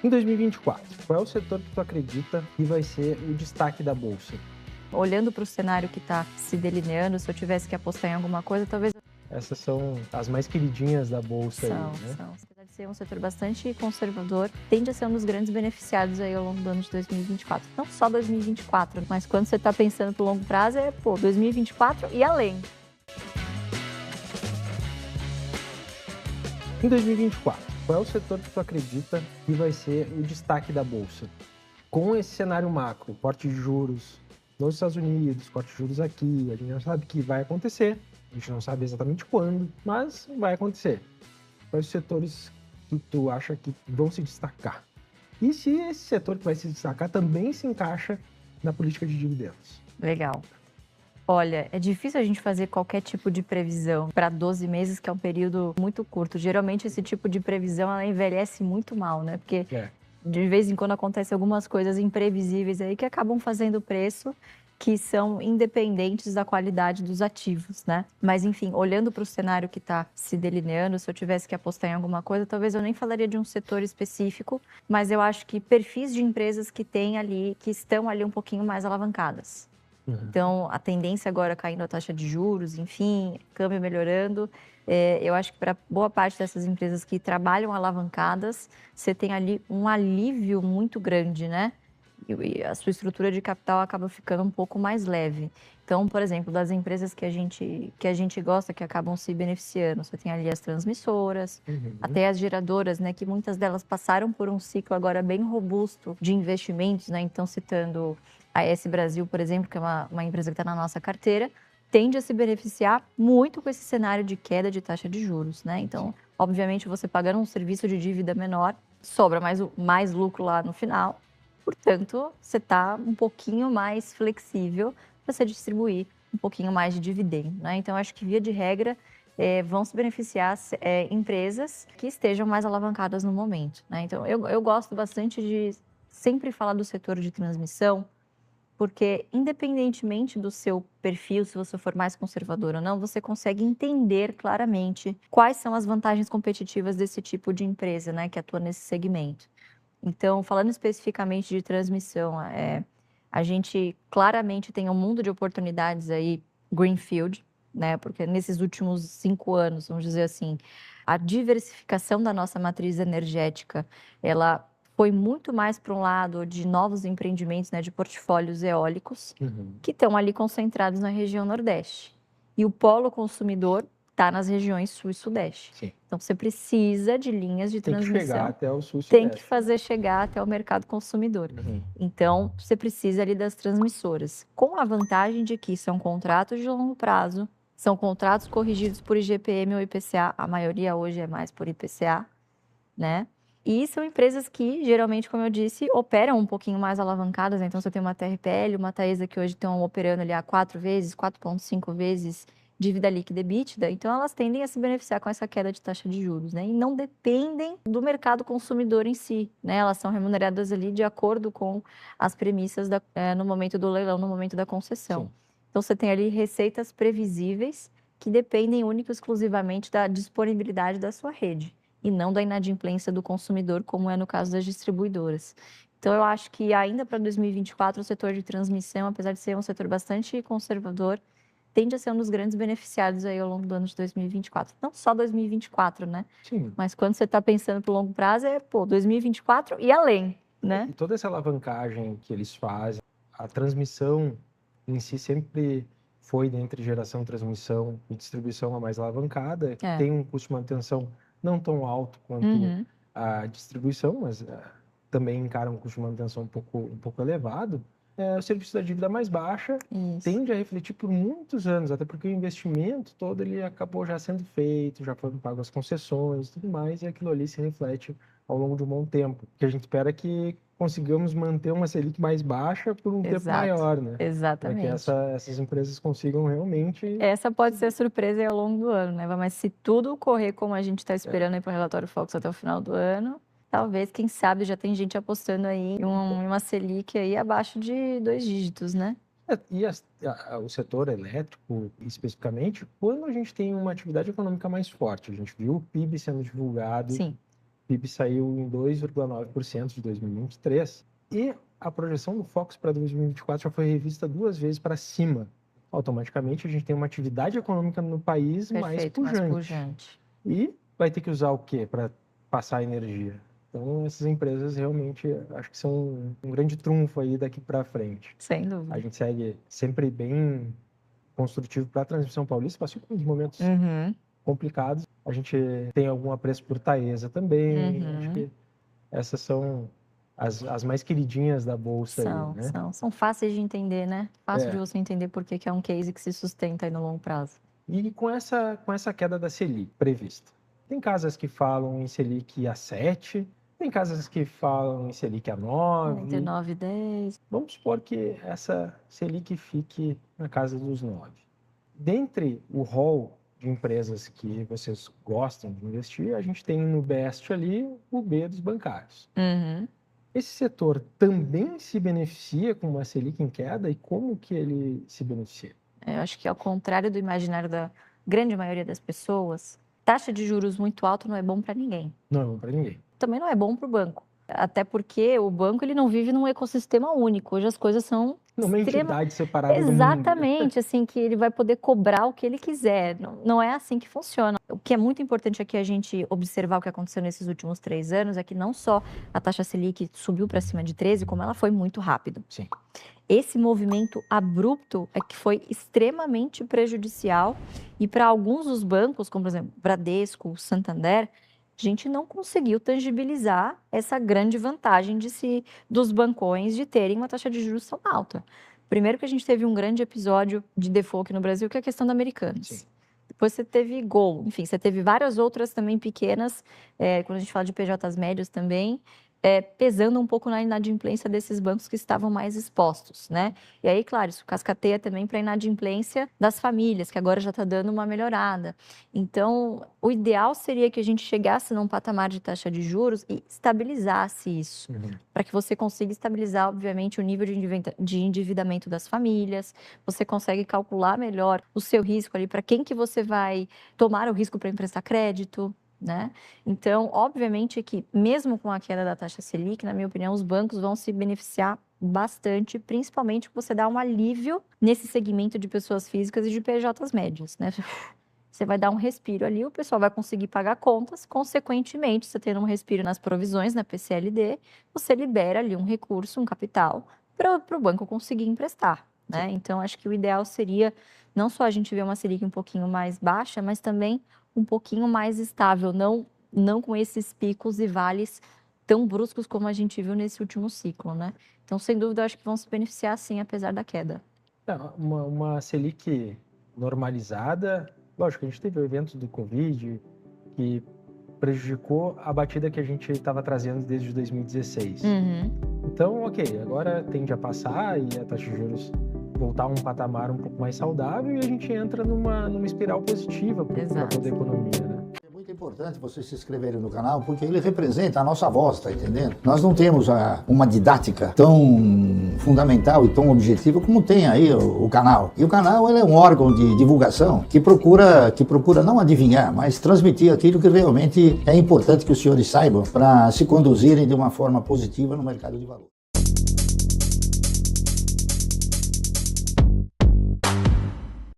Em 2024, qual é o setor que tu acredita que vai ser o destaque da Bolsa? Olhando para o cenário que está se delineando, se eu tivesse que apostar em alguma coisa, talvez Essas são as mais queridinhas da Bolsa aí, são. né? Apesar de ser um setor bastante conservador, tende a ser um dos grandes beneficiados aí ao longo do ano de 2024. Não só 2024, mas quando você está pensando para o longo prazo, 2024 e além. Em 2024, qual é o setor que tu acredita que vai ser o destaque da Bolsa? Com esse cenário macro, corte de juros nos Estados Unidos, corte de juros aqui, a gente não sabe que vai acontecer, a gente não sabe exatamente quando, mas vai acontecer. Quais os setores que tu acha que vão se destacar? E se esse setor que vai se destacar também se encaixa na política de dividendos? Legal. Olha, é difícil a gente fazer qualquer tipo de previsão para 12 meses, que é um período muito curto. Geralmente, esse tipo de previsão, ela envelhece muito mal, né? Porque de vez em quando acontecem algumas coisas imprevisíveis aí que acabam fazendo o preço que são independentes da qualidade dos ativos, né? Mas, enfim, olhando para o cenário que está se delineando, se eu tivesse que apostar em alguma coisa, talvez eu nem falaria de um setor específico, mas eu acho que perfis de empresas que tem ali, que estão ali um pouquinho mais alavancadas. Então, a tendência agora caindo a taxa de juros, enfim, câmbio melhorando, eu acho que para boa parte dessas empresas que trabalham alavancadas, você tem ali um alívio muito grande, né? E a sua estrutura de capital acaba ficando um pouco mais leve. Então, por exemplo, das empresas que a gente gosta, que acabam se beneficiando, você tem ali as transmissoras, até as geradoras, né? Que muitas delas passaram por um ciclo agora bem robusto de investimentos, né? Então, citando a AES Brasil, por exemplo, que é uma empresa que está na nossa carteira, tende a se beneficiar muito com esse cenário de queda de taxa de juros, né? Então, obviamente, você pagando um serviço de dívida menor, sobra mais lucro lá no final. Portanto, você está um pouquinho mais flexível para você distribuir um pouquinho mais de dividendo, né? Então, acho que, via de regra, vão se beneficiar empresas que estejam mais alavancadas no momento, né? Então, eu gosto bastante de sempre falar do setor de transmissão, porque, independentemente do seu perfil, se você for mais conservador ou não, você consegue entender claramente quais são as vantagens competitivas desse tipo de empresa, né, que atua nesse segmento. Então, falando especificamente de transmissão, a gente claramente tem um mundo de oportunidades aí, greenfield, né, porque nesses últimos 5 anos, vamos dizer assim, a diversificação da nossa matriz energética, ela foi muito mais para um lado de novos empreendimentos, né, de portfólios eólicos, que estão ali concentrados na região Nordeste. E o polo consumidor está nas regiões Sul e Sudeste. Sim. Então, você precisa de linhas de transmissão. Tem que chegar até o Sul e Tem Sudeste. que fazer chegar até o mercado consumidor. Então, você precisa ali das transmissoras. Com a vantagem de que são contratos de longo prazo, são contratos corrigidos por IGPM ou IPCA, a maioria hoje é mais por IPCA, né? E são empresas que, geralmente, como eu disse, operam um pouquinho mais alavancadas. Então, você tem uma TRPL, uma Taesa que hoje estão operando ali a 4 vezes, 4,5 vezes dívida líquida EBITDA. Então, elas tendem a se beneficiar com essa queda de taxa de juros, né? E não dependem do mercado consumidor em si, né? Elas são remuneradas ali de acordo com as premissas no momento do leilão, no momento da concessão. Sim. Então, você tem ali receitas previsíveis que dependem única e exclusivamente da disponibilidade da sua rede e não da inadimplência do consumidor, como é no caso das distribuidoras. Então, eu acho que ainda para 2024, o setor de transmissão, apesar de ser um setor bastante conservador, tende a ser um dos grandes beneficiados aí ao longo do ano de 2024. Não só 2024, né? Sim. Mas quando você está pensando para o longo prazo, 2024 e além, né? E toda essa alavancagem que eles fazem, a transmissão em si sempre foi, entre geração, transmissão e distribuição, a mais alavancada. Tem um custo de manutenção não tão alto quanto a distribuição, mas também encara um custo de manutenção um pouco elevado. O serviço da dívida mais baixa tende a refletir por muitos anos, até porque o investimento todo ele acabou já sendo feito, já foram pagas as concessões e tudo mais, e aquilo ali se reflete ao longo de um bom tempo. O que a gente espera é que consigamos manter uma Selic mais baixa por um tempo maior, né? Exatamente. Para que essas empresas consigam realmente... Essa pode ser a surpresa aí ao longo do ano, né? Mas se tudo correr como a gente está esperando aí para o relatório Focus até o final do ano, talvez, quem sabe, já tem gente apostando aí em uma Selic aí abaixo de 2 dígitos, né? E o setor elétrico, especificamente, quando a gente tem uma atividade econômica mais forte, a gente viu o PIB sendo divulgado. Sim. PIB saiu em 2,9% de 2023 e a projeção do Focus para 2024 já foi revista 2 vezes para cima. Automaticamente a gente tem uma atividade econômica no país mais pujante. E vai ter que usar o quê para passar a energia? Então, essas empresas realmente acho que são um grande trunfo aí daqui para frente. Sem dúvida. A gente segue sempre bem construtivo para a Transmissão Paulista, passou por uns momentos complicados. A gente tem algum apreço por Taesa também. Acho que essas são as mais queridinhas da Bolsa. São fáceis de entender, né? Fácil de você entender por que é um case que se sustenta aí no longo prazo. E com essa queda da Selic prevista, tem casas que falam em Selic a 7, tem casas que falam em Selic a 9. Entre 9 e 10. Vamos supor que essa Selic fique na casa dos 9. Dentre o rol de empresas que vocês gostam de investir, a gente tem no Best ali o B dos bancários. Esse setor também se beneficia com uma Selic em queda e como que ele se beneficia? Eu acho que ao contrário do imaginário da grande maioria das pessoas, taxa de juros muito alta não é bom para ninguém. Não é bom para ninguém. Também não é bom para o banco. Até porque o banco ele não vive num ecossistema único. Hoje as coisas são uma entidade separada do mundo. Exatamente, assim, que ele vai poder cobrar o que ele quiser. Não é assim que funciona. O que é muito importante aqui a gente observar o que aconteceu nesses últimos 3 anos é que não só a taxa Selic subiu para cima de 13, como ela foi muito rápido. Sim. Esse movimento abrupto é que foi extremamente prejudicial e para alguns dos bancos, como por exemplo Bradesco, Santander, a gente não conseguiu tangibilizar essa grande vantagem dos bancões de terem uma taxa de juros tão alta. Primeiro que a gente teve um grande episódio de default aqui no Brasil, que é a questão da Americanas. Sim. Depois você teve Gol, enfim, você teve várias outras também pequenas, quando a gente fala de PJs médios também, pesando um pouco na inadimplência desses bancos que estavam mais expostos, né? E aí, claro, isso cascateia também para a inadimplência das famílias, que agora já está dando uma melhorada. Então, o ideal seria que a gente chegasse num patamar de taxa de juros e estabilizasse isso, para que você consiga estabilizar, obviamente, o nível de endividamento das famílias, você consegue calcular melhor o seu risco ali, para quem que você vai tomar o risco para emprestar crédito, né? Então, obviamente que mesmo com a queda da taxa Selic, na minha opinião, os bancos vão se beneficiar bastante, principalmente porque você dá um alívio nesse segmento de pessoas físicas e de PJs médios, né? Você vai dar um respiro ali, o pessoal vai conseguir pagar contas, consequentemente, você tendo um respiro nas provisões, na PCLD, você libera ali um recurso, um capital, para o banco conseguir emprestar, né? Então, acho que o ideal seria não só a gente ver uma Selic um pouquinho mais baixa, mas também um pouquinho mais estável, não com esses picos e vales tão bruscos como a gente viu nesse último ciclo, né? Então, sem dúvida, eu acho que vão se beneficiar sim, apesar da queda. Uma Selic normalizada, lógico, a gente teve o evento do Covid que prejudicou a batida que a gente estava trazendo desde 2016. Então, ok, agora tende a passar e a taxa de juros voltar a um patamar um pouco mais saudável e a gente entra numa espiral positiva para toda a economia, né? É muito importante vocês se inscreverem no canal, porque ele representa a nossa voz, tá entendendo? Nós não temos uma didática tão fundamental e tão objetiva como tem aí o canal. E o canal ele é um órgão de divulgação que procura não adivinhar, mas transmitir aquilo que realmente é importante que os senhores saibam para se conduzirem de uma forma positiva no mercado de valores.